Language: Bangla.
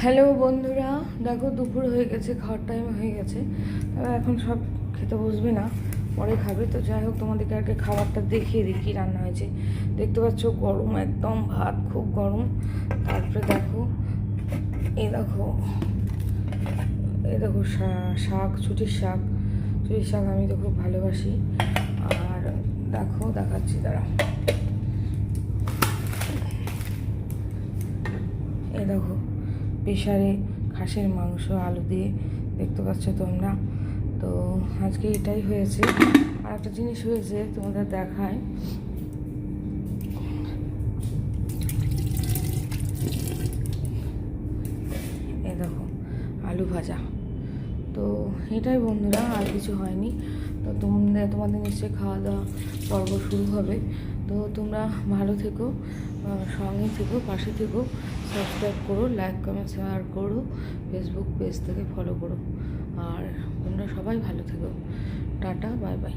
হ্যালো বন্ধুরা, দেখো দুপুর হয়ে গেছে, খাওয়ার টাইম হয়ে গেছে। এখন সব খেতে বসবে না, পরে খাবে। তো যাই হোক, তোমাদেরকে আগে খাবারটা দেখিয়ে দিই কী রান্না হয়েছে। দেখতে পাচ্ছ গরম, একদম ভাত খুব গরম। তারপরে দেখো, এই দেখো শাক, ছুটির শাক। ছুটির শাক আমি তো খুব ভালোবাসি। আর দেখো, দেখাচ্ছি দাঁড়া। এই দেখো প্রেশারে খাসির মাংস আলু দিয়ে, দেখতে পাচ্ছ তোমরা। তো আজকে এটাই হয়েছে। আর একটা জিনিস হয়েছে তোমাদের দেখায়, এই দেখো আলু ভাজা। তো এটাই বন্ধুরা, আর কিছু হয়নি। তো তোমাদের নিশ্চয়ই খাওয়া দাওয়া পর্ব শুরু হবে। তো তোমরা ভালো থেকো, সঙ্গে থেকো, পাশে থেকো, সাবস্ক্রাইব করো, লাইক কমেন্ট শেয়ার করো, ফেসবুক পেজ থেকে ফলো করো। আর তোমরা সবাই ভালো থেকো। Tata, bye bye.